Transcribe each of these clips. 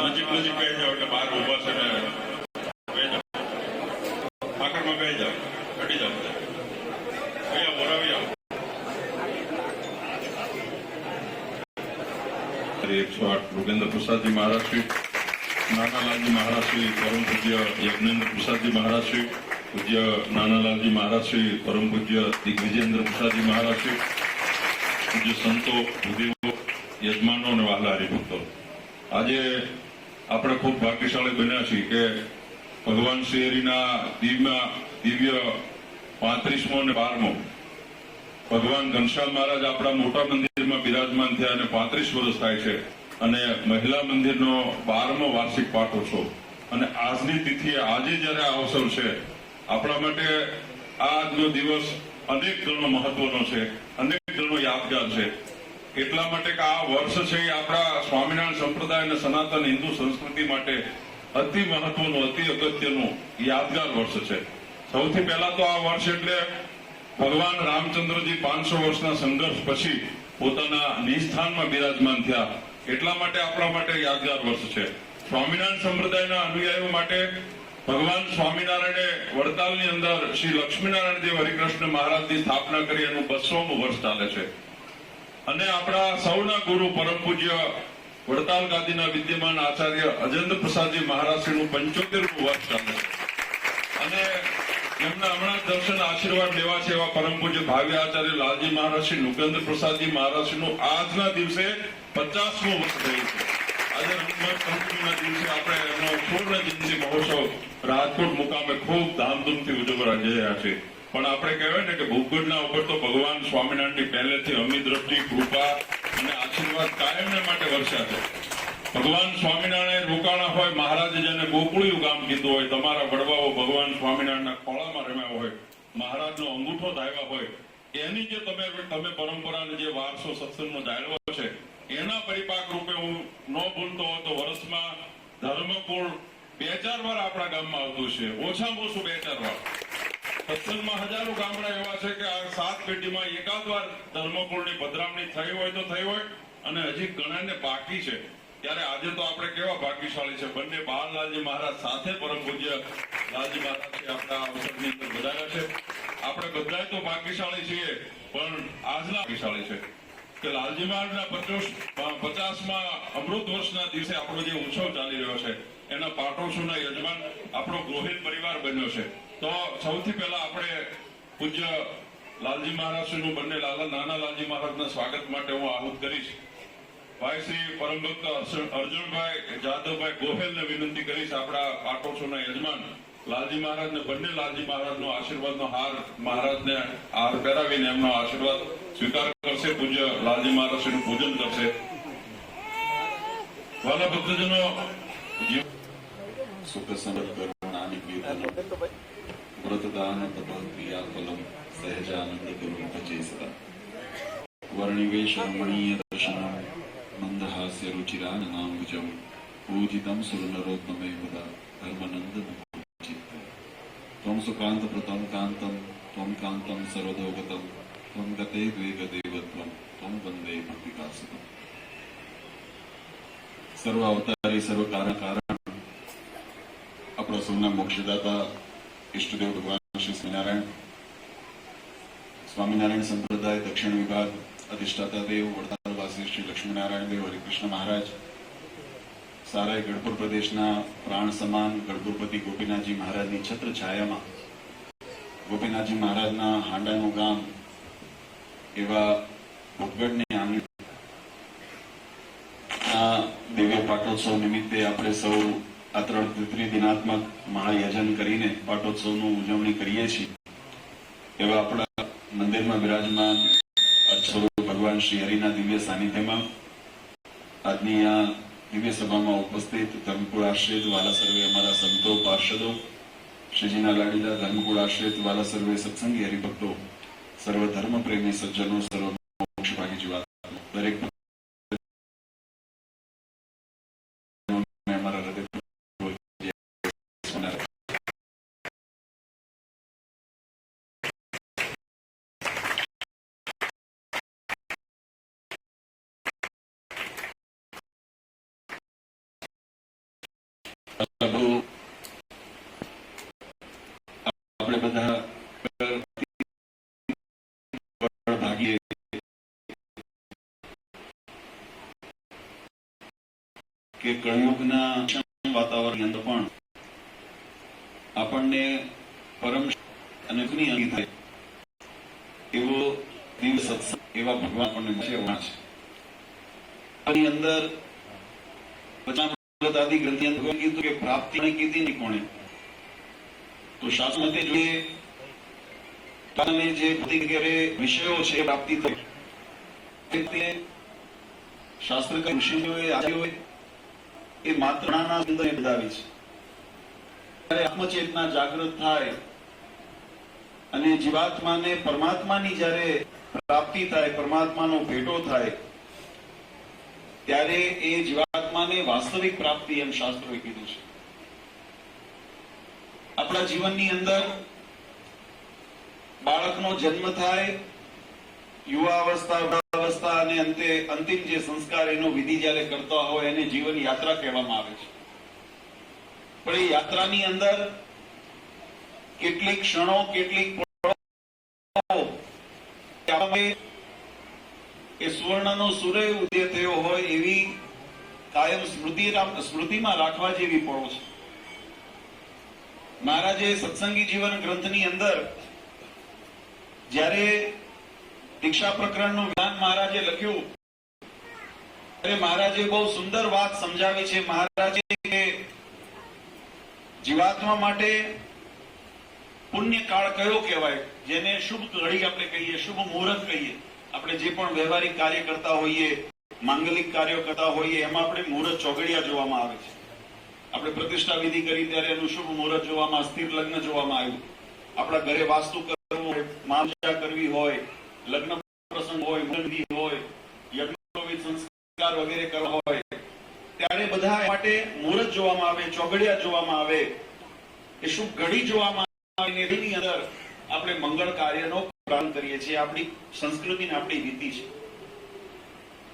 નજીક નજીક કહી જાઓ એટલે બહાર ઉભા છે ને કહી જાઓ ઠાકરમાં કહી જાઓ ઘટી જાઓ અહીંયા બોલાવી આવો 108 योगेंद्र प्रसाद जी महाराज श्री नानालाल जी महाराज श्री परम पूज्य यज्ञेंद्र प्रसाद जी महाराज श्री पूज्य नानालाल जी महाराज श्री परम पूज्य दिग्विजेंद्र प्रसाद जी महाराज श्री पूज्य संतो भूदेवो यजमानो ने वहाला हरिभक्तो आज આપણે ખૂબ ભાગ્યશાળી બન્યા છીએ કે ભગવાન શ્રી હરિના દિવ્ય 35મો અને 12મો ભગવાન ઘનશ્યામ મહારાજ આપણા મોટા મંદિરમાં બિરાજમાન થયા અને 35 વર્ષ થાય છે અને મહિલા મંદિરનો 12મો વાર્ષિક પાટોત્સવ અને આજની તિથિએ આજે જયારે આ અવસર છે આપણા માટે આજનો દિવસ અનેક ગણો મહત્વનો છે અનેક ગણો યાદગાર છે એટલા માટે કે આ વર્ષ છે એ આપણા સ્વામિનારાયણ સંપ્રદાય અને સનાતન હિન્દુ સંસ્કૃતિ માટે અતિ મહત્વનું અતિ અગત્યનું યાદગાર વર્ષ છે સૌથી પહેલા તો આ વર્ષ એટલે ભગવાન રામચંદ્રજી 500 વર્ષના સંઘર્ષ પછી પોતાના નિસ્થાનમાં બિરાજમાન થયા એટલા માટે આપણા માટે યાદગાર વર્ષ છે સ્વામિનારાયણ સંપ્રદાયના અનુયાયીઓ માટે ભગવાન સ્વામિનારાયણે વડતાલની અંદર શ્રી લક્ષ્મીનારાયણ દેવ હરિકૃષ્ણ મહારાજની સ્થાપના કરી એનું 200મું વર્ષ ચાલે છે અને આપણા સૌના ગુરુ પરમ પૂજ્ય વડતાલ ગાદીના વિદ્યમાન આચાર્ય અજેન્દ્ર પ્રસાદજી મહારાજશ્રીનું 75મું વર્ષ ચાલે છે અને એમના હમણાં દર્શન આશીર્વાદ લેવા છે એવા પરમ પૂજ્ય ભાવ્ય આચાર્ય લાલજી મહારાજ શ્રી નુગેન્દ્ર પ્રસાદજી મહારાજશ્રીનું આજના દિવસે 50મું વર્ષ થયું છે આજે રંગમંચ પંચમીના દિવસે આપણે એમનો પૂર્ણ જયંતિ મહોત્સવ રાજકોટ મુકામે ખૂબ ધામધૂમથી ઉજવવા જઈ રહ્યા છે પણ આપણે કહેવાય ને કે ભૂગોળના ઉપર તો ભગવાન સ્વામિનારાયણની પહેલેથી અમી દ્રષ્ટિ કૃપા અને આશીર્વાદ કાયમને માટે વર્ષા છે ભગવાન સ્વામિનારાયણ રોકાણા હોય મહારાજે જેને ગોકુળિયું ગામ કીધું હોય તમારા વડવાઓ ભગવાન સ્વામિનારાયણના ખોળામાં રમ્યા હોય મહારાજનો અંગૂઠો ધાવ્યા હોય એની જે તમે પરંપરાને જે વારસો સત્સંગનો જાળવો છે એના પરિપાક રૂપે હું ન ભૂલતો હોય તો વર્ષમાં ધર્મકુળ 2-4 વાર આપણા ગામમાં આવતું છે ઓછામાં ઓછું 2-4 વાર સત્સંગમાં હજારો ગામડા એવા છે કે આ 7 પેઢીમાં એકાદ વાર ધર્મકુળની પધરામણી થઈ હોય તો થઈ હોય અને હજી ઘણાને બાકી છે ત્યારે આજે તો આપણે કેવા ભાગ્યશાળી છે બંને બાળલાલજી મહારાજ સાથે પરમ પૂજ્ય લાલજી મહારાજ આપણા અવસરની અંદર વધાર્યા છે આપણે બધા તો ભાગ્યશાળી છીએ પણ આજના ભાગ્યશાળી છે કે લાલજી મહારાજના 50મા અમૃત વર્ષના દિવસે આપણો જે ઉત્સવ ચાલી રહ્યો છે એના પાટોત્સવના યજમાન આપણો ગૃહિત પરિવાર બન્યો છે તો સૌથી પહેલા આપણે પૂજ્ય લાલજી મહારાજશ્રીનું બંને નાના લાલજી મહારાજના સ્વાગત માટે હું આહુત કરીશ ભાઈ શ્રી પરમ ભક્ત અર્જુનભાઈ જાદવભાઈ ગોહેલને વિનંતી કરીશ આપણા પાટોત્સવના યજમાન લાલજી મહારાજને બંને લાલજી મહારાજનો આશીર્વાદનો હાર મહારાજને હાર પહેરાવીને એમનો આશીર્વાદ સ્વીકાર કરશે પૂજ્ય લાલજી મહારાજશ્રીનું પૂજન કરશે વાલા ભક્તજનો સુખ સમર કરુણાની કીર્તનમ વ્રતદાન તપક્રિયાફલમ સહજાનંદ ગુરુ ભજે સદા વર્ણિવેશ રમણીય દર્શનમ મંદહાસ્ય રુચિરાનનાંબુજમ પૂજિતમ સુરનરોત્તમે મુદા ધર્મનંદન त्वं सुकांत प्रतम कांतम त्वं कांतम सर्वदोगतम त्वं गते द्वेग देवत्वं त्वं वंदे भक्तिकासुतम सर्व अवतारी सर्व कारण कारण अपना सौना मोक्षदाता इष्टदेव भगवान श्री स्वामीनारायण संप्रदाय दक्षिण विभाग अधिष्ठाता देव वडतालवासी श्री लक्ष्मीनारायण देव हरिकृष्ण महाराज सारा गढ़पुर प्रदेशना प्राण समान गढ़पुरपति गोपीनाथजी महाराजनी छत्र छायामां गोपीनाथजी महाराजना हांडानु गाम एवा भोगगढ़नी आंगणे दिव्य पाटोत्सव निमित्ते आपणे सौ आ 3 दिनात्मक महायजन करीने पाटोत्सवनी उजवणी करीए छीए एवा आपणा मंदिरमां विराजमान अर्चस्वरूप भगवान श्री हरिना दिव्य सानिध्यमां आजनी आ दिव्य सभा में उपस्थित धर्मकुल आश्रित वाला सर्वे हमारा संतो पार्षदों श्रीजीना लाडीला धर्मकुल आश्रित वाला सर्वे सत्संगी हरिभक्तों सर्व धर्म प्रेमी सज्जनों सर्व मोक्ष भागी जीवात्मा दरेक આપણે બધા ભાગીએ કે કળયુગના વાતાવરણ અંદર પણ આપણને પરમ અને અંગી થાય એવો દિવસ સત્સંગ એવા ભગવાન આપણને મળે છે. આની અંદર આદિ ગ્રંથની અંદર કીધું કે પ્રાપ્તિ કીધી નહીં કોણે, તો શાસ્ત્ર મતે જોઈએ જે વગેરે વિષયો છે પ્રાપ્તિ થઈ શાસ્ત્ર ઋષિઓએ આચાર્યોએ એ માત્ર અંદર બતાવી છે. ત્યારે આત્મચેતના જાગૃત થાય અને જીવાત્માને પરમાત્માની જ્યારે પ્રાપ્તિ થાય, પરમાત્માનો ભેટો થાય, ત્યારે એ જીવાત્માને વાસ્તવિક પ્રાપ્તિ એમ શાસ્ત્રોએ કીધું છે. આપણા જીવનની અંદર બાળકનો જન્મ થાય, યુવાવસ્થા, વૃદ્ધાવસ્થા અને અંતે અંતિમ જે સંસ્કાર એનો વિધિ જ્યારે કરતા હોય એને જીવન યાત્રા કહેવામાં આવે છે. પણ એ યાત્રાની અંદર કેટલીક ક્ષણો, કેટલીક એ સુવર્ણનો સૂર્ય ઉદય થયો હોય એવી કાયમ સ્મૃતિમાં રાખવા જેવી પળો છે. મહારાજે સત્સંગી જીવન ગ્રંથની અંદર જ્યારે દીક્ષા પ્રકરણનું જ્ઞાન મહારાજે લખ્યું ત્યારે મહારાજે બહુ સુંદર વાત સમજાવી છે. મહારાજે જીવાત્મા માટે પુણ્ય કાળ કયો કહેવાય, જેને શુભ ઘડી આપણે કહીએ, શુભ મુહૂર્ત કહીએ. આપણે જે પણ વ્યવહારિક કાર્ય કરતા હોઈએ, માંગલિક કાર્યો કરતા હોઈએ, એમાં આપણે મુહૂર્ત ચોઘડિયા જોવામાં આવે છે. આપણે પ્રતિષ્ઠા વિધિ કરી ત્યારે એનું શુભ મુહૂર્ત જોવામાં, સ્થિર લગ્ન જોવામાં આવ્યું. આપણા ઘરે વાસ્તુ કરવું હોય, માનસા કરવી હોય, લગ્ન પ્રસંગ હોય, વિધિ હોય, યજ્ઞોપવિત સંસ્કાર વગેરે કરવા હોય, ત્યારે બધા માટે મુહૂર્ત જોવામાં આવે, ચોઘડિયા જોવામાં આવે, એ શુભ ઘડી જોવામાં આવે. એની અંદર આપણે મંગળ કાર્યનો પ્રારંભ કરીએ છીએ. આપણી સંસ્કૃતિ ને આપણી રીતિ છે.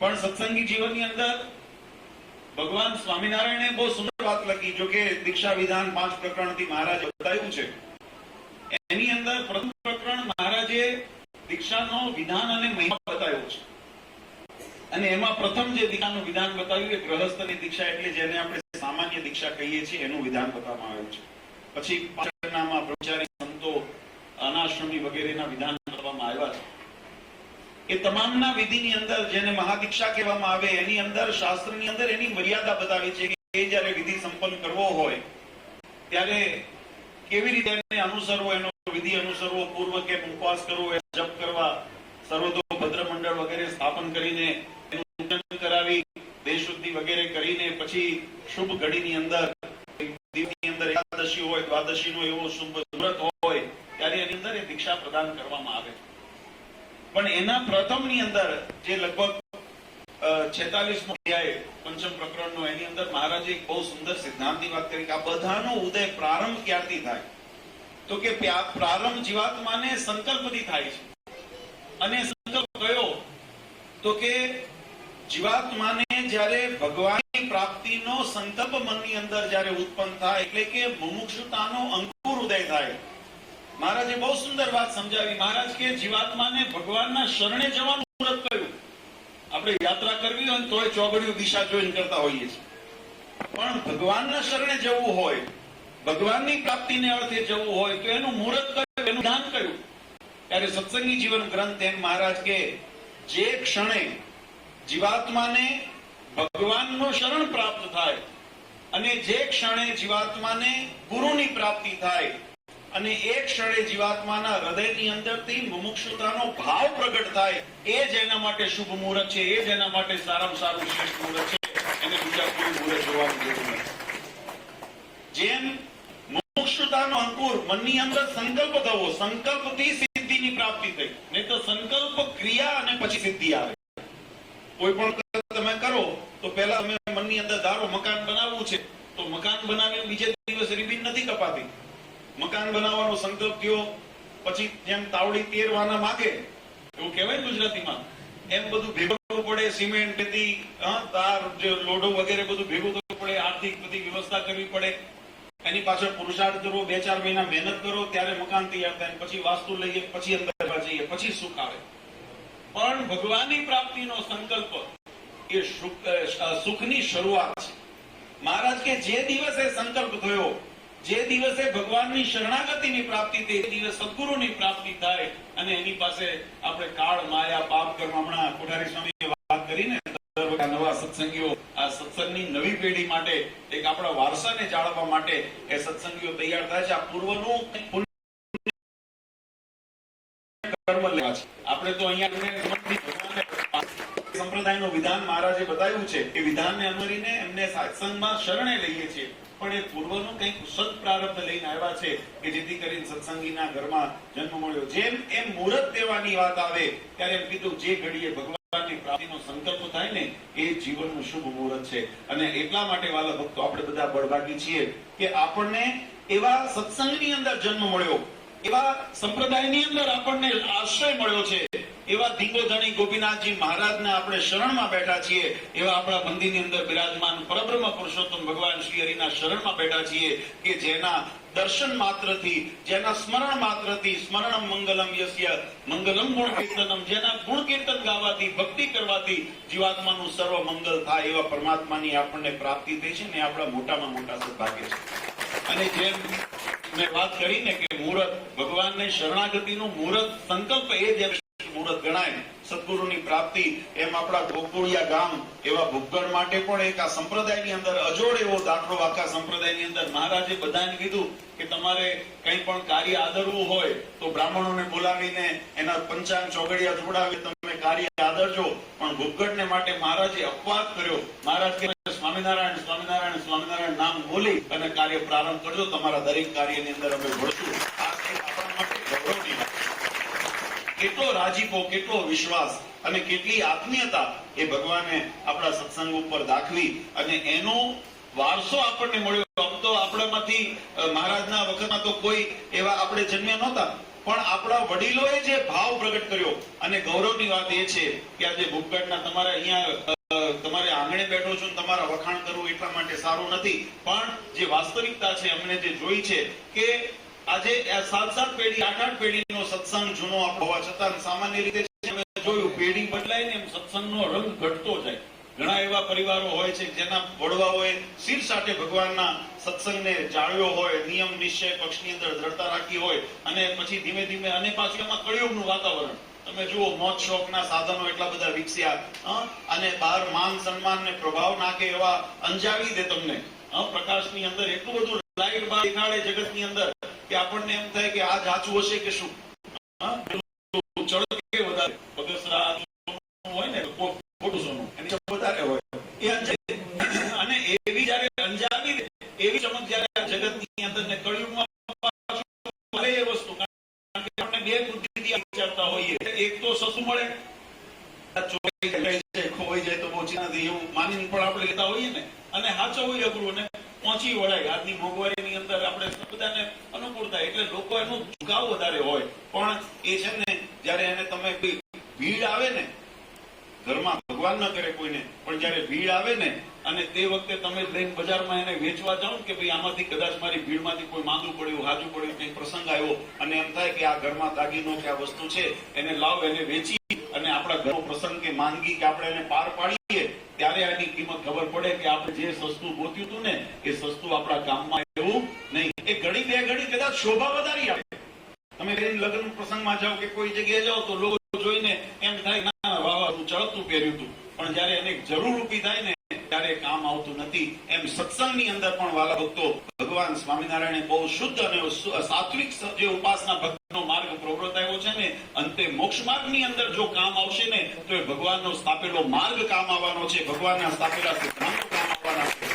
પણ સત્સંગી જીવનની અંદર ભગવાન સ્વામિનારાયણે બહુ સુંદર વાત લખી. જો કે દીક્ષા વિધાન 5 પ્રકરણથી મહારાજે બતાવ્યું છે, એની અંદર પ્રથમ પ્રકરણ મહારાજે દીક્ષાનો વિધાન અને મહિમા બતાવ્યો છે. અને એમાં પ્રથમ જે દીક્ષાનું વિધાન બતાવ્યું એ ગૃહસ્થની દીક્ષા, એટલે જેને આપણે સામાન્ય દીક્ષા કહીએ છીએ, એનું વિધાન બતાવવામાં આવ્યું છે. પછી પાછળનામાં બ્રહ્મચારી, સંતો, અનાશ્રમી વગેરેના વિધાન કરવામાં આવ્યા છે. એ તમામના વિધિની અંદર જેને મહાદીક્ષા કહેવામાં આવે એની અંદર શાસ્ત્રની અંદર એની મર્યાદા બતાવી છે કે એ જ્યારે વિધિ સંપન્ન કરવો હોય ત્યારે કેવી રીતે એને અનુસરવો, એનો વિધિ અનુસરવો, પૂર્વ કે ઉપવાસ કરવો, જપ કરવા, સર્વતો ભદ્ર મંડળ વગેરે સ્થાપન કરીને એનું પૂજન કરાવી, દેહ શુદ્ધિ વગેરે કરીને પછી શુભ ઘડીની અંદર એકાદશી હોય, દ્વાદશીનો એવો શુભ મુહૂર્ત હોય ત્યારે એની અંદર એ દીક્ષા પ્રદાન કરવામાં આવે. પણ એના પ્રથમની અંદર જે લગભગ 46મો અધ્યાય પંચમ પ્રકરણનો, એની અંદર મહારાજે એક બહુ સુંદર સિદ્ધાંતની વાત કરી કે આ બધાનો ઉદય પ્રારંભ ક્યારથી થાય, તો કે પ્રારંભ જીવાત્માને સંકલ્પથી થાય છે. અને સંકલ્પ કયો, તો કે જીવાત્માને જ્યારે ભગવાનની પ્રાપ્તિનો સંકલ્પ મનની અંદર જ્યારે ઉત્પન્ન થાય, એટલે કે મુમુક્ષુતાનો અંકુર ઉદય થાય. મહારાજે બહુ સુંદર વાત સમજાવી. મહારાજ કે જીવાત્માને ભગવાનના શરણે જવાનું મુહૂર્ત કયું. આપણે યાત્રા કરવી હોય તોય ચોગડિયું દિશા જોઈને કરતા હોઈએ છીએ, પણ ભગવાનના શરણે જવું હોય, ભગવાનની પ્રાપ્તિને અર્થે જવું હોય તો એનું મુહૂર્ત કયું, એનું વિધાન કયું. ત્યારે સત્સંગી જીવન ગ્રંથ એમ મહારાજ કે જે ક્ષણે જીવાત્માને ભગવાનનું શરણ પ્રાપ્ત થાય અને જે ક્ષણે જીવાત્માને ગુરુની પ્રાપ્તિ થાય અને એક ક્ષણે જીવાત્માના હૃદયની અંદરથી મુમુક્ષુતાનો ભાવ પ્રગટ થાય, એ જ એના માટે શુભ મુહૂર્ત છે, એ જ એના માટે સારામાં સારું શ્રેષ્ઠ મુહૂર્ત છે. એને બીજા કોઈ મુહૂર્ત જોવાનું જરૂર નથી. જેમ મુમુક્ષુતાનો અંકુર મનની અંદર સંકલ્પ થવો, સંકલ્પથી સિદ્ધિની પ્રાપ્તિ થઈ, નહીં તો સંકલ્પ ક્રિયા અને પછી સિદ્ધિ આવે. કોઈ પણ તમે કરો તો પહેલા તમે મનની અંદર ધારો મકાન બનાવવું છે, તો મકાન બનાવીને બીજે દિવસે રિબીન નથી કપાતી. મકાન બનાવવાનો સંકલ્પ થયો, પછી જેમ તાવડી તેરવાના માગે એવું કહેવાય ગુજરાતીમાં, એમ બધું ભેગું કરવું પડે. સિમેન્ટ, રેતી, તાર, જે લોડો વગેરે બધું ભેગું કરવું પડે, આર્થિક બધી વ્યવસ્થા કરવી પડે. એની પાછળ પુરુષાર્થ કરવો, 2-4 મહિના મહેનત કરો, ત્યારે મકાન તૈયાર થાય, પછી વાસ્તુ લઈએ, પછી અંદર જઈએ, પછી સુખ આવે. પણ ભગવાનની પ્રાપ્તિનો સંકલ્પ એ સુખની શરૂઆત છે. મહારાજ કે જે દિવસે સંકલ્પ થયો, જે દિવસે ભગવાનની શરણાગતિની પ્રાપ્તિ થઈ, તે દિવસે સદગુરુની પ્રાપ્તિ થાય. અને એની પાસે આપણે કાળ, માયા, પાપ, કર્મ, હમણાં કોઠારી સ્વામીએ વાત કરીને નવા સત્સંગીઓ, આ સત્સંગની નવી પેઢી માટે, એક આપણા વારસાને જાળવવા માટે એ સત્સંગીઓ તૈયાર થાય છે. આ પૂર્વનું કર્મ લેવા છે. આપણે તો અહીંયા સંપ્રદાયનું વિધાન મહારાજે બતાવ્યું છે, એ વિધાનને અનુસરીને એમને સત્સંગમાં શરણે લઈએ છીએ. પણ એ પૂર્વનું કંઈક સદ પ્રારબ્ધ લઈને આવ્યા છે કે જેથી કરીને સત્સંગીના ઘરમાં જન્મ મળ્યો. જેમ એમ મુહૂર્ત દેવાની વાત આવે ત્યારે એમ કીધું, જે ઘડીએ ભગવાનની પ્રાપ્તિનો સંકલ્પ થાય ને એ જીવનનું શુભ મુહૂર્ત છે. અને એટલા માટે વાલા ભક્તો, આપણે બધા બળભાગી છીએ કે આપણને એવા સત્સંગની અંદર જન્મ મળ્યો, એવા સંપ્રદાયની અંદર આપણને આશ્રય મળ્યો છે, એવા ધીંગોધણી ગોપીનાથજી મહારાજના આપણે શરણમાં બેઠા છીએ, એવા આપણા મંદિરની અંદર બિરાજમાન પરબ્રહ્મ પુરુષોત્તમ ભગવાન શ્રી હરિના શરણમાં બેઠા છીએ કે જેના દર્શન માત્રથી, જેના સ્મરણ માત્રથી, સ્મરણમ મંગલમ યસ્ય મંગલમ ગુણ કીર્તનમ, જેના ગુણ કીર્તન ગાવાથી, ભક્તિ કરવાથી જીવાત્માનું સર્વ મંગલ થાય, એવા પરમાત્માની આપણને પ્રાપ્તિ થઈ છે ને આપણા મોટામાં મોટા સદભાગ્ય છે. અને જેમ મેં વાત કરીને કે મુહૂર્ત, ભગવાનને શરણાગતિનું મુહૂર્ત, સંકલ્પ એ જ મુહૂર્ત ગણાય સદગુરુની પ્રાપ્તિ. એમ આપણા ગોકુળિયા ગામ એવા ભૂગણ માટે પણ એક આ સંપ્રદાયની અંદર અજોડ એવો દાખલો, આખા સંપ્રદાયની અંદર મહારાજે બધાને કીધું કે તમારે કંઈ પણ કાર્ય આદરવું હોય તો બ્રાહ્મણોને બોલાવીને એના પંચાંગ ચોગડિયા જોડાવી તમે કાર્ય આદરજો. પણ ભૂગણને માટે મહારાજે અપવાદ કર્યો. મહારાજ કે સ્વામિનારાયણ સ્વામિનારાયણ સ્વામિનારાયણ નામ બોલી અને કાર્ય પ્રારંભ કરજો, તમારા દરેક કાર્યની અંદર અમે ભળશું. આ આપણા માટે ગૌરવની વાત. કેટલો રાજીપો, કેટલો વિશ્વાસ અને કેટલી આત્મીયતા એ ભગવાને આપણા સત્સંગ ઉપર દાખવી અને એનો વારસો આપણને મળ્યો. આમ તો આપણામાંથી મહારાજના વખતમાં તો કોઈ એવા આપણે જન્મ્યા નહોતા, પણ આપણા વડીલોએ જે ભાવ પ્રગટ કર્યો. અને ગૌરવની વાત એ છે કે આજે ભૂપગઢના તમારે અહીંયા તમારે આંગણે બેઠો છો, તમારા વખાણ કરવું એટલા માટે સારું નથી, પણ જે વાસ્તવિકતા છે અમને જે જોઈ છે કે આજે 7-7 પેઢી, 8-8 પેઢીનો સત્સંગ જૂનો હોવા છતાં સામાન્ય રીતે જોયું પેઢી બદલાય ને એમ સત્સંગનો રંગ ઘટતો જાય. ઘણા એવા પરિવારો હોય છે જેના વડવાઓએ શિર સાથે ભગવાનના સત્સંગને જાળવ્યો હોય, નિયમ નિશ્ચય પક્ષની અંદર દ્રઢતા રાખી હોય, અને પછી ધીમે ધીમે અને પાછું એમાં કળિયુગનું વાતાવરણ તમે જુઓ, મોજ શોખના સાધનો એટલા બધા વિકસ્યા અને બહાર માન સન્માન ને પ્રભાવ નાખે એવા અંજાવી દે તમને. પ્રકાશની અંદર એટલું બધું લાઈટ બહાર દેખાડે જગતની અંદર કે આપણને એમ થાય કે આ સાચું હશે કે શું. ચળકે વધારે પગસરા હોય ને ખોટું સોનું એની વધારે હોય એ અને એવી જયારે અંજાવી દે એવી ચમક જયારે જગતની અંદર ને કળિયુગમાં એ વસ્તુ, કારણ કે આપણે બે બુદ્ધિથી વિચારતા હોઈએ. એક તો સસું મળે, ખોવાઈ જાય તો પહોંચી નથી એવું માનીને પણ આપણે લેતા હોઈએ ને, અને હાચવવું અઘરું ને પહોંચી વળાય. આજની મોંઘવારીની અંદર આપણે બધાને અનુકૂળ થાય એટલે લોકો એનો ઝુકાવ વધારે હોય. પણ એ છે ને જયારે એને તમે ભીડ આવે ને ઘરમાં, ભગવાન ન કરે કોઈને, પણ જયારે ભીડ આવે ને અને તે વખતે તમે લઈને બજારમાં એને વેચવા જાઓ કે ભાઈ આમાંથી કદાચ મારી ભીડમાંથી કોઈ માંદું પડ્યું, હાજુ પડ્યું, કંઈ પ્રસંગ આવ્યો અને એમ થાય કે આ ઘરમાં દાગીનો કે આ વસ્તુ છે એને લાવ, એને વેચી અને આપણા ઘરનો પ્રસંગ કે માંદગી કે આપણે એને પાર પાડીએ, ત્યારે આની કિંમત ખબર પડે કે આપણે જે સસ્તું ગોત્યું હતું ને એ સસ્તું આપણા ગામમાં એવું નહીં. એ ઘડી બે ઘડી કદાચ શોભા વધારી આવે. તમે લગ્ન પ્રસંગમાં જાઓ કે કોઈ જગ્યાએ જાઓ તો લોકો જોઈને એમ થાય ના વાહ તું ચળકતું પહેર્યું હતું, પણ જયારે એને જરૂર ઉભી થાય ને ત્યારે કામ આવતું નથી. એમ સત્સંગની અંદર પણ વાલા ભક્તો, ભગવાન સ્વામિનારાયણે બહુ શુદ્ધ અને સાત્વિક જે ઉપાસના ભક્તિનો માર્ગ પ્રવર્તાયો છે ને, અંતે મોક્ષ માર્ગની અંદર જો કામ આવશે ને તો એ ભગવાનનો સ્થાપેલો માર્ગ કામ આવવાનો છે, ભગવાનના સ્થાપેલા સિદ્ધાંતો કામ આવવાના છે.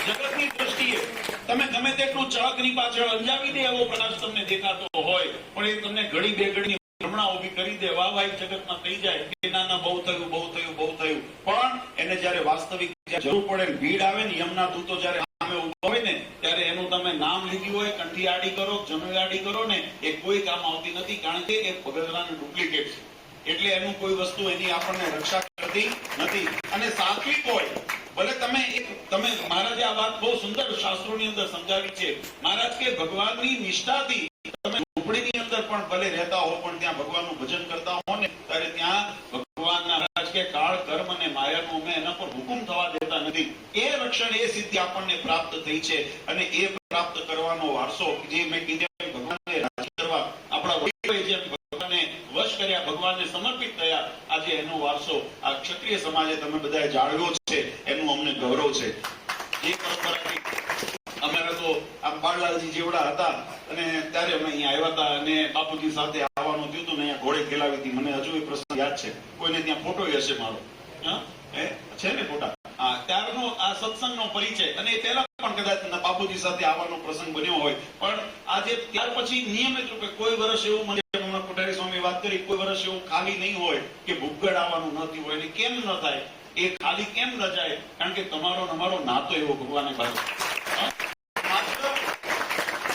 જગતની દ્રષ્ટિએ તમે ગમે તેટલું ચળકની પાછળ અંજાવી દે એવો પ્રકાશ તમને દેખાતો હોય, પણ એ તમને ઘડી બે ઘડી હમણાં ઉભી કરી દે, વાહ જગતમાં થઈ જાય કે ના ના બહુ થયું બહુ થયું બહુ થયું. પણ એને જયારે વાસ્તવિક જરૂર પડે, ભીડ આવે ને, યમના દૂતો જયારે સામે ઉભા હોય ને ત્યારે એનું તમે નામ લીધું હોય, કંઠી આડી કરો, જનોઈ આડી કરો ને, એ કોઈ કામ આવતી નથી, કારણ કે એ પગલાનું ડુપ્લિકેટ છે. એટલે એનું કોઈ વસ્તુ એની આપણને રક્ષા કરતી નથી. અને સાત્વિક હોય ભલે તમે મહારાજે આ વાત બહુ સુંદર શાસ્ત્રોની અંદર સમજાવી છે. મહારાજ કે ભગવાનની નિષ્ઠાથી તમે ઝૂંપડીની અંદર પણ ભલે રહેતા હો પણ ત્યાં ભગવાનનું ભજન કરતા હો ને ત્યારે ત્યાં ભગવાનના મહારાજ કે કાળ કર્મ અને માયાનો અમે એના પર હુકુમ થવા દેતા નથી. એ રક્ષણ એ સિદ્ધિ આપણને પ્રાપ્ત થઈ છે અને એ પ્રાપ્ત કરવાનો વારસો જે મેં કીધું ભગવાનને રાજી કરવા આપણા વડીલોએ જેમ ભગવાનને વશ કર્યા, ભગવાનને સમર્પિત થયા, આજે એનો વારસો આ ક્ષત્રિય સમાજે તમે બધાએ જાળવ્યો છે એનું અમને ગૌરવ છે. એ પરંપરાથી અમારે તો આમ બાળલાલજી જેવડા હતા અને ત્યારે અમે અહીંયા આવ્યા હતા અને બાપુજી સાથે આવવાનું થયું હતું ને અહીંયા ઘોડે ખેલાવી હતી. મને હજુ એ પ્રસંગ યાદ છે. કોઈને ત્યાં ફોટો હશે મારો, છે ને ફોટા? ત્યારનો આ સત્સંગનો પરિચય અને એ પહેલા પણ કદાચ બાપુજી સાથે આવવાનો પ્રસંગ બન્યો હોય પણ આજે ત્યાર પછી નિયમિત રૂપે કોઈ વર્ષ એવું મને હમણાં કોઠારી સ્વામી વાત કરી, કોઈ વર્ષ એવું ખાલી નહીં હોય કે ભૂગડ આવવાનું ન થયું હોય. કેમ ન થાય? એ ખાલી કેમ ન જાય? કારણ કે તમારો અમારો નાતો એવો ભગવાને બાંધ્યો.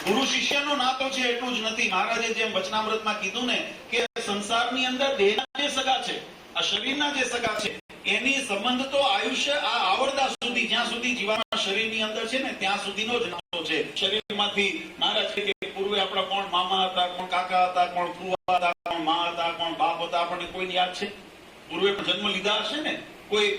ગુરુ શિષ્યનો નાતો છે એટલું જ નથી. મહારાજે જેમ વચનામૃતમાં કીધું ને કે સંસારની અંદર દેહના જે સગા છે, આ શરીરના જે સગા છે એની સંબંધ તો આયુષ્ય આ આવરદા સુધી, જ્યાં સુધી જીવાના શરીરની અંદર છે ને ત્યાં સુધીનો જ નાતો છે. શરીરમાંથી મહારાજ કે પૂર્વે આપણા કોણ મામા હતા, કોણ કાકા હતા, કોણ ફુવા હતા, કોણ મા હતા, કોણ બાપ હતા, આપણને કોઈને યાદ છે? પૂર્વે જન્મ લીધા હશે ને, કોઈ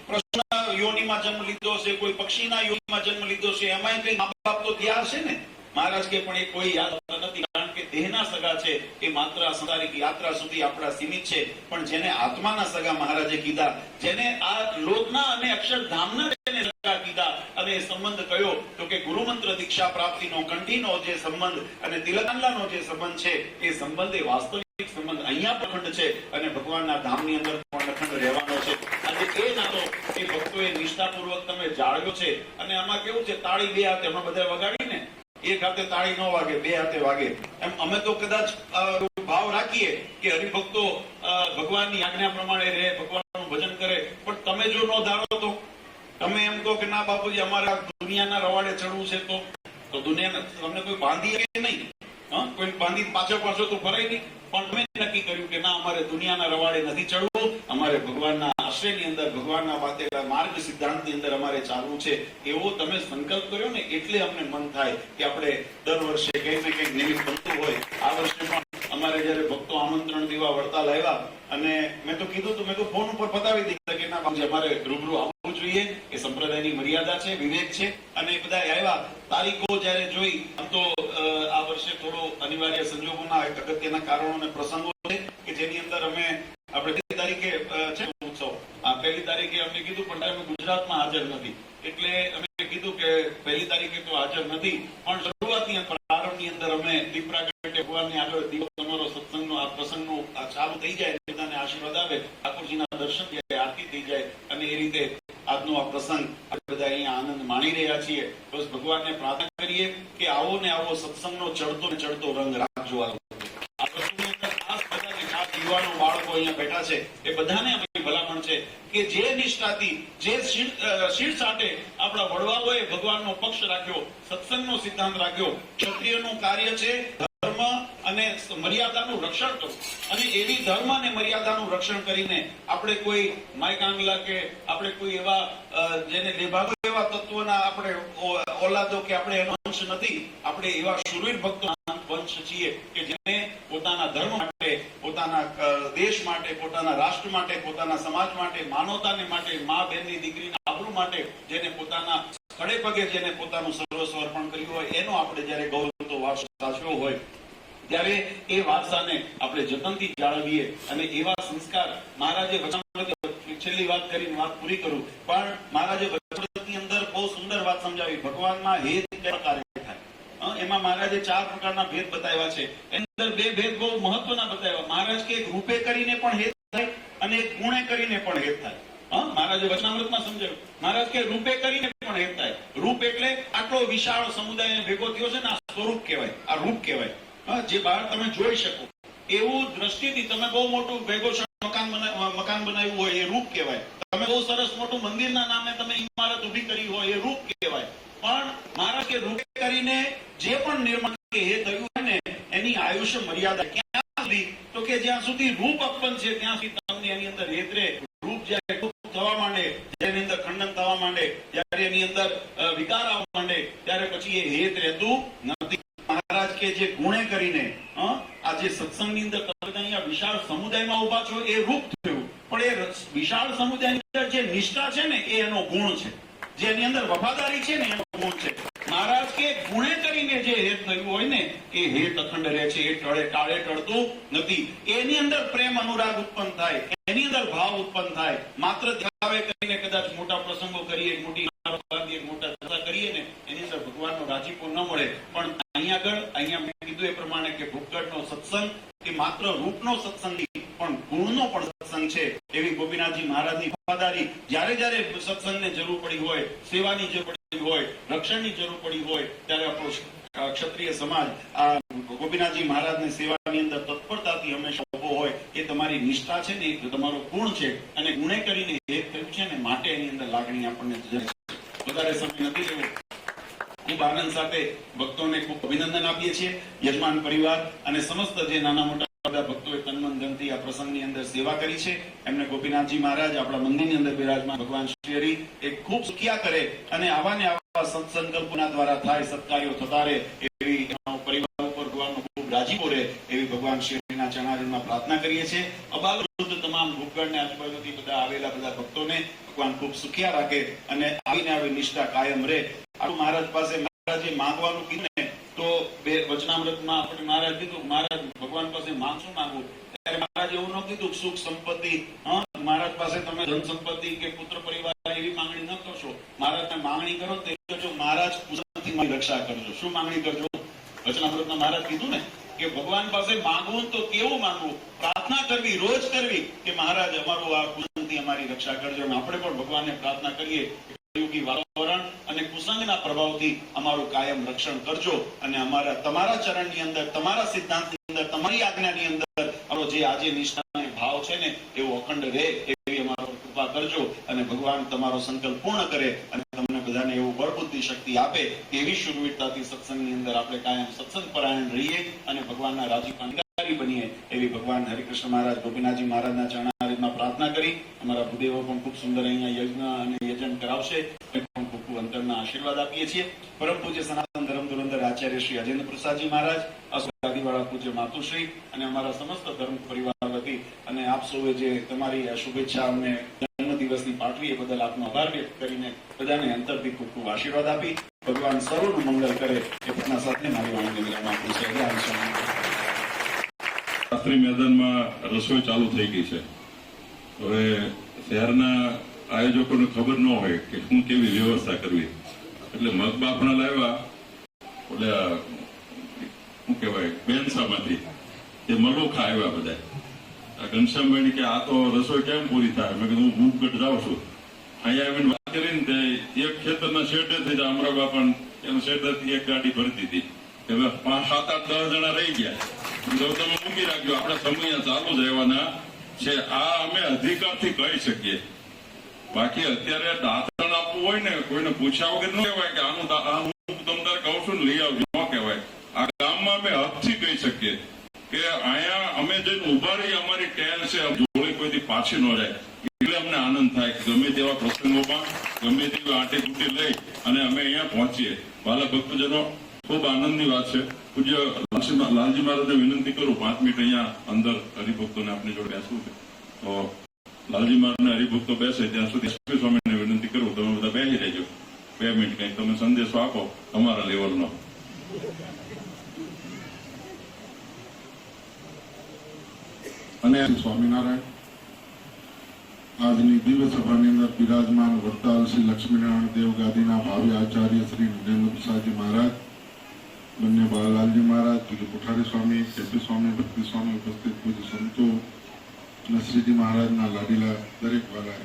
પ્રશ્નના યોનિમાં જન્મ લીધો હશે, કોઈ પક્ષીના યોનિમાં જન્મ લીધો હશે, એમાંય કઈ મા બાપ તો થયા હશે ને. મહારાજ કે પણ એ કોઈ યાદ નથી કારણ કે દેહના સગા છે એ માત્ર સંસારિક યાત્રા સુધી આપણા સીમિત છે. પણ જેને આત્માના સગા મહારાજે કીધા, જેને આ લોકના અને અક્ષરધામના જેને સગા કીધા અને એ સંબંધ કયો તો કે ગુરુમંત્ર દીક્ષા પ્રાપ્તિનો કંઠીનો જે સંબંધ અને તિલકાંલાનો જે સંબંધ છે એ સંબંધ એ વાસ્તવિક સંબંધ અહીંયા પણ અખંડ છે અને ભગવાનના ધામની અંદર પણ અખંડ રહેવાનો છે. આજે એ નાતો એ ભક્તોએ નિષ્ઠાપૂર્વક તમે જાળવ્યો છે. અને આમાં કેવું છે, તાળી બે હાથે હમણાં બધા વગાડી ને, એક હાથે તાળી ન વાગે, બે હાથે વાગે. એમ અમે તો કદાચ ભાવ રાખીએ કે હરિભક્તો ભગવાનની આજ્ઞા પ્રમાણે રહે, ભગવાનનું ભજન કરે, પણ તમે જો ન ધારો તો તમે એમ કહો કે ના બાપુજી અમારે આ દુનિયાના રવાડે ચડવું છે તો દુનિયા તમને કોઈ બાંધી કે નહીં, કોઈ બાંધી પાછળ તો ફરાય નહીં. પણ તમે નક્કી કર્યું કે ના અમારે દુનિયાના રવાડે નથી ચડવું, અમારે ભગવાનના આશ્રયની અંદર, ભગવાનના વાતેલા માર્ગ સિદ્ધાંતની અંદર અમારે ચાલવું છે. એવો તમે સંકલ્પ કર્યો ને એટલે અમને મન થાય કે આપણે દર વર્ષે કંઈક ને કંઈક નિમિત્ત બનતું હોય. આ વર્ષે પણ અમારે જયારે ભક્તો આમંત્રણ દેવા વડતાલ આવ્યા અને મેં તો કીધું તું, મેં તો ફોન ઉપર બતાવી દીધું કે ના બાપુજી અમારે રૂબરૂ આવવું જોઈએ, એ સંપ્રદાયની મર્યાદા છે, વિવેક છે. અને એ બધા આવ્યા. તારીખો જયારે જોઈ, આમ તો આ વર્ષે થોડો અનિવાર્ય સંજોગોના અગત્યના કારણો અને પ્રસંગો છે કે જેની અંદર અમે આપણે 2 તારીખે છે ઉત્સવ, આ 1 તારીખે અમને કીધું પણ અમે ગુજરાતમાં હાજર નથી એટલે અમે કીધું કે 1 તારીખે તો હાજર નથી. પણ શરૂઆતની પ્રારંભની અંદર અમે દીપ પ્રાગટ્ય ભગવાનની આગળ દીવો તમારો સત્સંગનો આ પ્રસંગનો આ ચાલુ થઈ જાય, બધાને આશીર્વાદ આવે, ઠાકોરજીના દર્શન થાય, આરતી થઈ જાય અને એ રીતે આજનો આ પ્રસંગ આપણે બધા અહીંયા આનંદ માણી રહ્યા છીએ. બસ ભગવાનને પ્રાર્થના કરીએ કે આવો ને આવો સત્સંગનો ચડતો ને ચડતો રંગ રાખજો. આ વસ્તુની અંદર ખાસ બધાને, ખાસ યુવાનો બાળકો અહીંયા બેઠા છે એ બધાને અમારી ભલામણ છે કે જે નિષ્ઠાથી, જે શીર સાથે આપણા વડવાઓએ ભગવાનનો પક્ષ રાખ્યો, સત્સંગનો સિદ્ધાંત રાખ્યો, ક્ષત્રિયનું કાર્ય છે ધર્મ અને મર્યાદાનું રક્ષણ કરવું. અને એવી ધર્મ અને મર્યાદાનું રક્ષણ કરીને આપણે કોઈ માયકાંગલા કે આપણે કોઈ એવા જેને લેભાગો એવા તત્વોના આપણે ઓલાદો કે આપણે એનો અંશ નથી. આપણે એવા શૂરવીર ભક્તોના વંશ છીએ કે જેને પોતાના ધર્મ માટે, પોતાના દેશ માટે, પોતાના રાષ્ટ્ર માટે, પોતાના સમાજ માટે, માનવતાને માટે, મા બહેનની દીકરીના આબરૂ માટે જેને પોતાના ખડે પગે જેને પોતાનું સર્વસ્વ અર્પણ કર્યું હોય એનો આપણે જયારે ગૌરવતો વારસો સાચવ્યો હોય ત્યારે એ વારસાને આપણે જતનથી જાળવીએ. અને એવા સંસ્કાર મહારાજે વચનામૃત, છેલ્લી વાત કરીને વાત પૂરી કરું, પણ મહારાજે વચનામૃતની અંદર બહુ સુંદર વાત સમજાવી. ભગવાનમાં હેત કયા પ્રકારે થાય, એમાં મહારાજે 4 પ્રકારના ભેદ બતાવ્યા છે. એની અંદર 2 ભેદ બહુ મહત્વના બતાવ્યા. મહારાજ કે રૂપે કરીને પણ હેત થાય અને ગુણે કરીને પણ હેત થાય. મહારાજે વચનામૃતમાં સમજાવ્યું. મહારાજ કે રૂપે કરીને પણ હેત થાય. રૂપ એટલે આટલો વિશાળ સમુદાય ભેગો થયો છે ને, આ સ્વરૂપ કહેવાય, આ રૂપ કહેવાય. જે બહાર તમે જોઈ શકો એવું દ્રષ્ટિથી તમે બહુ મોટું ભેગો મકાન બનાવ્યું હોય એ રૂપ કહેવાય. તમે બહુ સરસ મોટું મંદિરના નામે તમે ઇમારત ઉભી કરી હોય એ રૂપ કહેવાય. પણ મહારાજ કે રૂપે કરીને જે પણ નિર્માણ એ થયું ને એની આયુષ્ય મર્યાદા ક્યાં સુધી તો કે જ્યાં સુધી રૂપ અપન છે ત્યાં ત્યારે પછી એ હેત રહેતું નથી. મહારાજ કે જે ગુણે કરીને આ જે સત્સંગની અંદર તમે અહીંયા વિશાળ સમુદાયમાં ઉભા છો એ રૂપ થયું, પણ એ વિશાળ સમુદાયની અંદર જે નિષ્ઠા છે ને એ એનો ગુણ છે, જે એની અંદર વફાદારી છે ને એનો ગુણ છે. મહારાજ કે ગુણે કરીને જે હેત થયું હોય ને એ હેત અખંડ રહે છે, એ ટાળે ટળતું નથી. એની અંદર પ્રેમ અનુરાગ ઉત્પન્ન થાય, એની અંદર ભાવ ઉત્પન્ન થાય. માત્ર દેખાવે કરીને કદાચ મોટા પ્રસંગો કરીએ, મોટી મોટા જલસા કરીએ ને એની અંદર ભગવાનનો રાજીપો ન મળે. પણ અહીંયા મેં કીધું એ પ્રમાણે કે ભૂપગઢનો સત્સંગ એ માત્ર રૂપનો સત્સંગ નહીં પણ ગુણનો પણ સત્સંગ છે. એવી ગોપીનાથજી મહારાજની વફાદારી, જ્યારે સત્સંગને જરૂર પડી હોય, સેવાની જરૂર પડી હોય, રક્ષણની જરૂર પડી હોય, ત્યારે આપણો ક્ષત્રિય સમાજ આ ગોપીનાથજી મહારાજની સેવાની અંદર તત્પરતાથી હંમેશા ઉભો હોય. એ તમારી નિષ્ઠા છે ને એ તમારો ગુણ છે, અને ગુણે કરીને હેત થયું છે ને માટે એની અંદર લાગણી આપણને વધારે સમય નથી લેવો. ખૂબ આનંદ સાથે ભક્તોને ખૂબ અભિનંદન આપીએ છીએ. યજમાન પરિવાર અને સમસ્ત જે નાના મોટા બધા ભક્તોએ તનમન ધનથી આ પ્રસંગની અંદર સેવા કરી છે, એમને ગોપીનાથજી મહારાજ આપણા મંદિરની અંદર બિરાજમાન ભગવાન શ્રી હરિ એ ખૂબ સુખિયા કરે અને આવા ને આવા સત્સંકલ્પના દ્વારા થાય, સત્કાર્યો થતા રહે, એવી પરિવાર ઉપર ભગવાનનો ખૂબ રાજીપો રહે એવી ભગવાન શ્રી હરિના ચરણારવિંદમાં પ્રાર્થના કરીએ છીએ. અબાલ વૃદ્ધ તમામ ભૂપગઢને આજુબાજુથી બધા આવેલા બધા ભક્તોને ભગવાન ખૂબ સુખિયા રાખે અને આવીને આવી નિષ્ઠા કાયમ રહે. મહારાજ પાસે મહારાજે માંગવાનું કીધું ને તો બે વચનામૃતમાં આપણે મહારાજ કીધું, મહારાજ ભગવાન પાસે માંગશું માંગવું, ત્યારે મહારાજ એવું ન કીધું સુખ સંપત્તિ, મહારાજ પાસે તમે ધન સંપત્તિ કે પુત્ર પરિવાર એવી માંગણી ન કરશો. મહારાજને માંગણી કરો તો એવું કરજો, મહારાજ કુસંગથી મારી રક્ષા કરજો. શું માંગણી કરજો? વચનામૃતમાં મહારાજ કીધું ને કે ભગવાન પાસે માંગવું તો કેવું માંગવું? પ્રાર્થના કરવી, રોજ કરવી કે મહારાજ અમારું આ કુસંગથી અમારી રક્ષા કરજો. અને આપણે પણ ભગવાનને પ્રાર્થના કરીએ વાતાવરણ અને કુસંગના પ્રભાવથી અમારું કાયમ રક્ષણ કરજો અને અમારા તમારા ચરણની અંદર, તમારા સિદ્ધાંતની અંદર, તમારી આજ્ઞાની અંદર અમારો જે આજે નિષ્ઠાનો ભાવ છે ને એવો અખંડ રહે એવી અમારો કૃપા કરજો. અને ભગવાન તમારો સંકલ્પ પૂર્ણ કરે અને તમને બધાને એવું બળ બુદ્ધિ શક્તિ આપે એવી શુરવીરતાથી સત્સંગની અંદર આપણે કાયમ સત્સંગ પરાયણ રહીએ અને ભગવાનના રાજીપાની બનીએ એવી ભગવાન હરિકૃષ્ણ મહારાજ ગોપીનાથજી મહારાજના ચરણારવિંદમાં પ્રાર્થના કરી. અમારા ભૂદેવો પણ ખૂબ સુંદર અહીંયા યજ્ઞ અને યજન કરાવશે, પણ ખૂબ અંતરના આશીર્વાદ આપીએ છીએ. પરમ પૂજ્ય સનાતન ધર્મ ધુરંધર આચાર્ય શ્રી અજેન્દ્ર પ્રસાદજી મહારાજ, આદિવાળા પૂજ્ય માતુશ્રી અને અમારા સમસ્ત ધર્મ પરિવાર વતી અને આપ સૌએ જે તમારી શુભેચ્છા અમને જન્મદિવસની પાઠવી એ બદલ આપનો આભાર વ્યક્ત કરીને બધાને અંતરથી ખૂબ ખૂબ આશીર્વાદ આપી ભગવાન સર્વનું મંગળ કરે એ પ્રાર્થના સાથે મારી વાણીને વિરામ આપું છું. શાસ્ત્રી મેદાનમાં રસોઈ ચાલુ થઈ ગઈ છે. હવે શહેરના આયોજકોને ખબર ન હોય કે શું કેવી વ્યવસ્થા કરવી, એટલે મગબાફણા લાવ્યા ઓલા શું કહેવાય બેનસામાંથી એ મલોખા આવ્યા બધા. આ ઘનશ્યામભાઈ કે આ તો રસોઈ કેમ પૂરી થાય? મેં કીધું હું ભૂપગઢ જાઉં છું. અહીંયા આવીને વાત કરીને તે એક ખેતરના શેડે થઈ જાય અમરાબા પણ એના શેડથી એક ગાડી ભરતી હતી. હવે 5, 7, 8, 10 જણા રહી ગયા. તમે મૂકી રાખજો, આપણા સમય ચાલુ જ રહેવાના છે. આ અમે અધિકારથી કહી શકીએ. બાકી અત્યારે દાંતણ આપવું હોય ને કોઈને પૂછ્યા વગર ન કહેવાય કે આનું હું તમતાર કહું છું ને લઈ આવજો, ન કહેવાય. આ ગામમાં અમે હકથી કહી શકીએ કે અહીંયા અમે જઈને ઉભા રહી, અમારી ટેલ છે, જોડે કોઈથી પાછી ન જાય. એટલે અમને આનંદ થાય કે ગમે તેવા પ્રસંગોમાં ગમે તેવી આંટી તૂટી લઈ અને અમે અહીંયા પહોંચીએ. વાલા ભક્તજનો, ખૂબ આનંદની વાત છે. પૂજ્ય લાલજી મહારાજને વિનંતી કરું 5 મિનિટ અહીંયા અંદર હરિભક્તોને આપની જોડે બેસવું છે. તો લાલજી મહારાજને હરિભક્તો બેસે ત્યાં સુધી એસપી સ્વામીને વિનંતી કરું તમે બધા બેસી રહેજો 2 મિનિટ, કંઈક તમે સંદેશો આપો તમારા લેવલનો. અને સ્વામિનારાયણ આજની દિવ્ય સભાની અંદર બિરાજમાન વડતાલ શ્રી લક્ષ્મીનારાયણ દેવ ગાદીના ભાવિ આચાર્ય શ્રી નરેન્દ્ર પ્રસાદજી મહારાજ, બંને બાલાલજી મહારાજ, પૂજ્ય કોઠારી સ્વામી, કેપી સ્વામી, ભક્તિ સ્વામી, ઉપસ્થિત પૂજ્ય સંતો અને શ્રીજી મહારાજના લાડીલા દરેક વાલા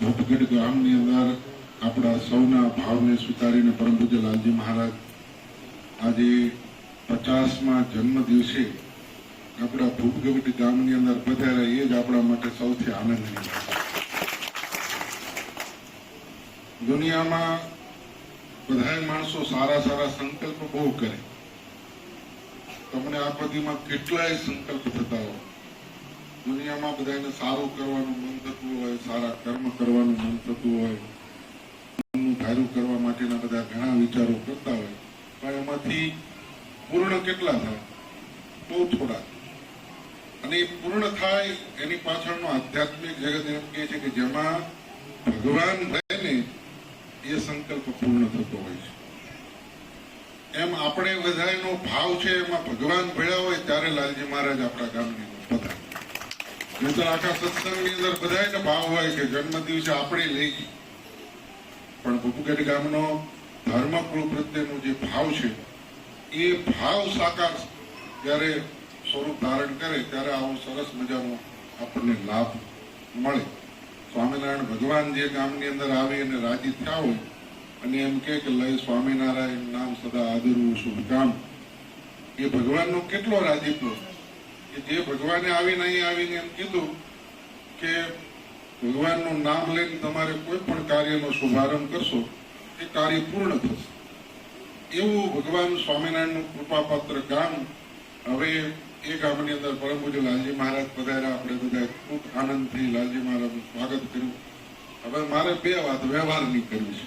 ભૂપગઢ ગામની અંદર આપણા સૌના ભાવને સ્વીકારીને પરમ પૂજ્ય લાલજી મહારાજ આજે 50મા જન્મ દિવસે આપણા ભૂપગઢ ગામની અંદર પધાર્યા. એ જ આપણા માટે સૌથી આનંદની વાત. દુનિયામાં બધા માણસો સારા સારા સંકલ્પ બહુ કરે. તમને આ પદીમાં કેટલાય સંકલ્પ થતા હોય. દુનિયામાં બધાને સારું કરવાનું મન થતું હોય, સારા કર્મ કરવાનું મન થતું હોય, સારું કરવા માટેના બધા ઘણા વિચારો કરતા હોય, પણ એમાંથી પૂર્ણ કેટલા થાય? બહુ થોડા. અને એ પૂર્ણ થાય એની પાછળનો આધ્યાત્મિક જગત એમ કહે છે કે જેમાં ભગવાન રહે ને એ સંકલ્પ પૂર્ણ થતો હોય છે. એમ આપણે બધાનો ભાવ છે એમાં ભગવાન ભેળા હોય ત્યારે લાલજી મહારાજ આપણા ગામની અંદર પધારે. નહીંતર આખા સત્સંગની અંદર બધાને ભાવ હોય કે જન્મ દિવસે આપણે લઈ ગઈ, પણ ભૂપુગઢ ગામનો ધર્મકુળ પ્રત્યેનો જે ભાવ છે એ ભાવ સાકાર જ્યારે સ્વરૂપ ધારણ કરે ત્યારે આવો સરસ મજાનો આપણને લાભ મળે. સ્વામિનારાયણ ભગવાન જે ગામની અંદર આવી અને રાજી થયા હોય અને એમ કે લઈ સ્વામિનારાયણ નામ સદા આદરવું શુભ કામ, એ ભગવાનનો કેટલો રાજીપો કે જે ભગવાને આવીને અહીં આવીને એમ કીધું કે ભગવાનનું નામ લઈને તમારે કોઈ પણ કાર્યનો શુભારંભ કરશો એ કાર્ય પૂર્ણ થશે. એવું ભગવાન સ્વામિનારાયણનું કૃપાપાત્ર ગામ. હવે એ ગામની અંદર પરમ પૂજ્ય લાલજી મહારાજ પધાર્યા. આપણે બધા ખૂબ આનંદથી લાલજી મહારાજનું સ્વાગત કર્યું. હવે મારે બે વાત વ્યવહારની કરવી છે.